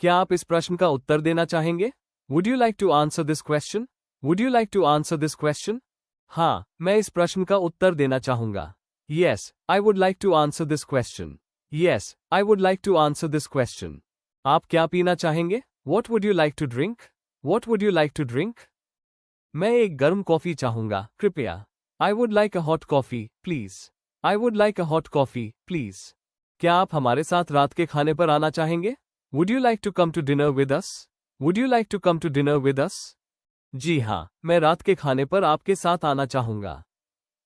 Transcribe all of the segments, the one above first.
क्या आप इस प्रश्न का उत्तर देना चाहेंगे? Would you like to answer this question? Would you like to answer this question? हाँ, मैं इस प्रश्न का उत्तर देना चाहूंगा। Yes, I would like to answer this question. Yes, I would like to answer this question. आप क्या पीना चाहेंगे? What would you like to drink? What would you like to drink? मैं एक गर्म कॉफी चाहूंगा, कृपया। I would like a hot coffee, please. I would like a hot coffee, please. क्या आप हमारे साथ रात के खाने पर आना चाहेंगे? Would you like to come to dinner with us? Would you like to come to dinner with us? जी हाँ, मैं रात के खाने पर आपके साथ आना चाहूंगा।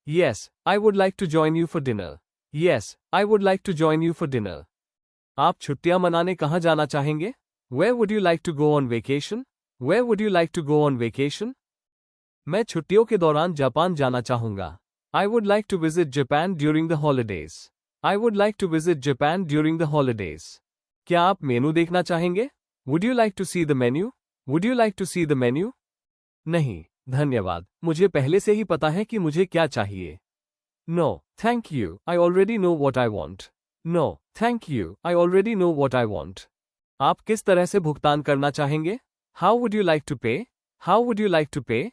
Yes, I would like to join you for dinner. Yes, I would like to join you for dinner. आप छुट्टियां मनाने कहाँ जाना चाहेंगे? Where would you like to go on vacation? Where would you like to go on vacation? मैं छुट्टियों के दौरान जापान जाना चाहूंगा। I would like to visit Japan during the holidays. I would like to visit Japan during the holidays. क्या आप मेनू देखना चाहेंगे? Would you like to see the menu? Would you like to see the menu? नहीं, धन्यवाद, मुझे पहले से ही पता है कि मुझे क्या चाहिए। No, thank you, I already know what I want. No, thank you, I already know what I want. आप किस तरह से भुगतान करना चाहेंगे? How would you like to pay? How would you like to pay?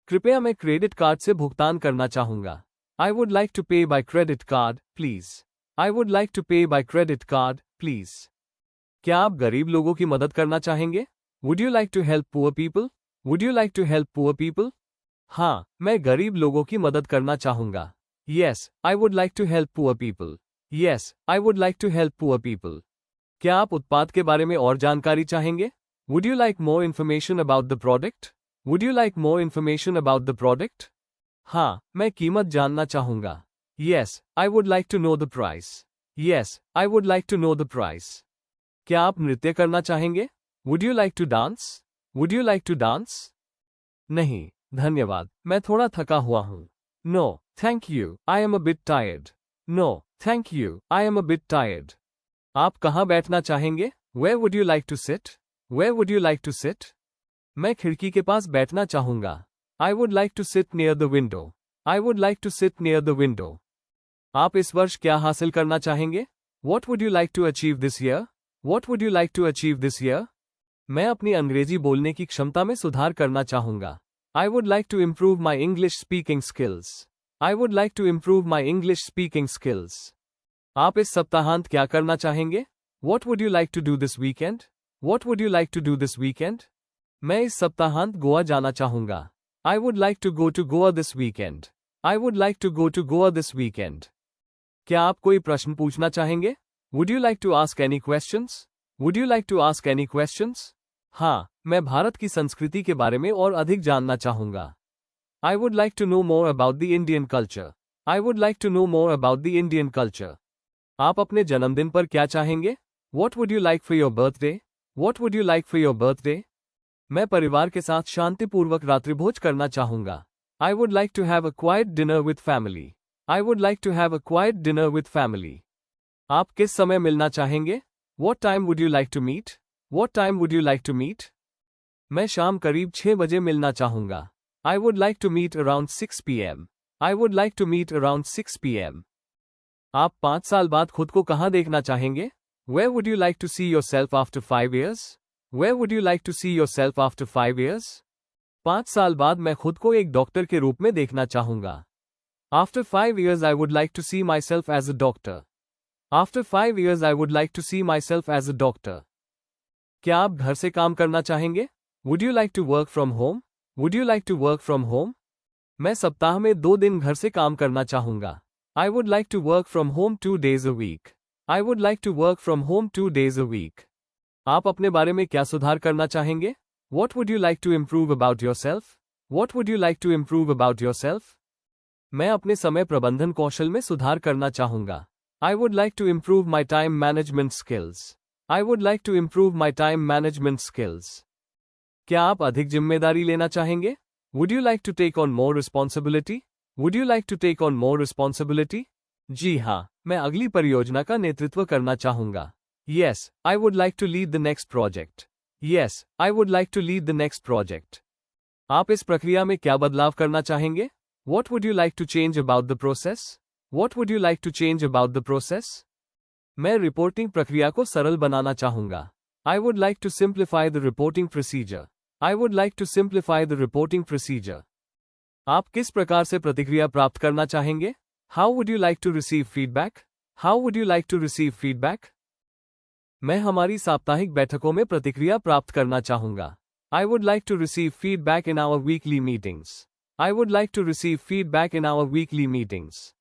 कृपया मैं क्रेडिट कार्ड से भुगतान करना चाहूंगा। I would like to pay by credit card, please. I would like to pay by credit card, please. क्या आप गरीब लोगों की मदद करना चाहेंगे? Would you like to help poor people? Would you like to help poor people? हाँ, मैं गरीब लोगों की मदद करना चाहूंगा। Yes, I would like to help poor people. Yes, I would like to help poor people. क्या आप उत्पाद के बारे में और जानकारी चाहेंगे? Would you like more information about the product? Would you like more information about the product? हाँ, मैं कीमत जानना चाहूंगा। Yes, I would like to know the price. Yes, I would like to know the price. क्या आप नृत्य करना चाहेंगे? Would you like to dance? Would you like to dance? नहीं, धन्यवाद, मैं थोड़ा थका हुआ हूँ। No, thank you, I am a bit tired. No, thank you, I am a bit tired. आप कहाँ बैठना चाहेंगे? Where would you like to sit? Where would you like to sit? मैं खिड़की के पास बैठना चाहूंगा। I would like to sit near the window. I would like to sit near the window. आप इस वर्ष क्या हासिल करना चाहेंगे? What would you like to achieve this year? What would you like to achieve this year? मैं अपनी अंग्रेजी बोलने की क्षमता में सुधार करना चाहूंगा। I would like to improve my English speaking skills. I would like to improve my English speaking skills. आप इस सप्ताहांत क्या करना चाहेंगे? What would you like to do this weekend? What would you like to do this weekend? मैं इस सप्ताहांत गोवा जाना चाहूंगा। I would like to go to Goa this weekend. I would like to go to Goa this weekend. क्या आप कोई प्रश्न पूछना चाहेंगे? Would you like to ask any questions? Would you like to ask any questions? हाँ, मैं भारत की संस्कृति के बारे में और अधिक जानना चाहूंगा। I would like to know more about the Indian culture. I would like to know more about the Indian culture. आप अपने जन्मदिन पर क्या चाहेंगे? What would you like for your birthday? What would you like for your birthday? मैं परिवार के साथ शांतिपूर्वक रात्रिभोज करना चाहूंगा। I would like to have a quiet dinner with family. I would like to have a quiet dinner with family. आप किस समय मिलना चाहेंगे? What time would you like to meet? What time would you like to meet? मैं शाम करीब 6 बजे मिलना चाहूंगा। I would like to meet around 6 p.m. I would like to meet around 6 p.m. आप 5 साल बाद खुद को कहाँ देखना चाहेंगे? Where would you like to see yourself after 5 years? Where would you like to see yourself after 5 years? 5 साल बाद मैं खुद को एक डॉक्टर के रूप में देखना चाहूंगा। After 5 years I would like to see myself as a doctor. After 5 years I would like to see myself as a doctor. क्या आप घर से काम करना चाहेंगे? Would you like to work from home? Would you like to work from home? मैं सप्ताह में 2 दिन घर से काम करना चाहूंगा। I would like to work from home 2 days a week. I would like to work from home 2 days a week. आप अपने बारे में क्या सुधार करना चाहेंगे? What would you like to improve about yourself? What would you like to improve about yourself? मैं अपने समय प्रबंधन कौशल में सुधार करना चाहूंगा। I would like to improve my time management skills. I would like to improve my time management skills. क्या आप अधिक जिम्मेदारी लेना चाहेंगे? Would you like to take on more responsibility? Would you like to take on more responsibility? जी हाँ, मैं अगली परियोजना का नेतृत्व करना चाहूंगा। Yes, I would like to lead the next project. Yes, I would like to lead the next project. आप इस प्रक्रिया में क्या बदलाव करना चाहेंगे? What would you like to change about the process? What would you like to change about the process? मैं reporting प्रक्रिया को सरल बनाना चाहूंगा। I would like to simplify the reporting procedure. I would like to simplify the reporting procedure. आप किस प्रकार से प्रतिक्रिया प्राप्त करना चाहेंगे? How would you like to receive feedback? How would you like to receive feedback? मैं हमारी साप्ताहिक बैठकों में प्रतिक्रिया प्राप्त करना चाहूंगा. I would like to receive feedback in our weekly meetings. I would like to receive feedback in our weekly meetings.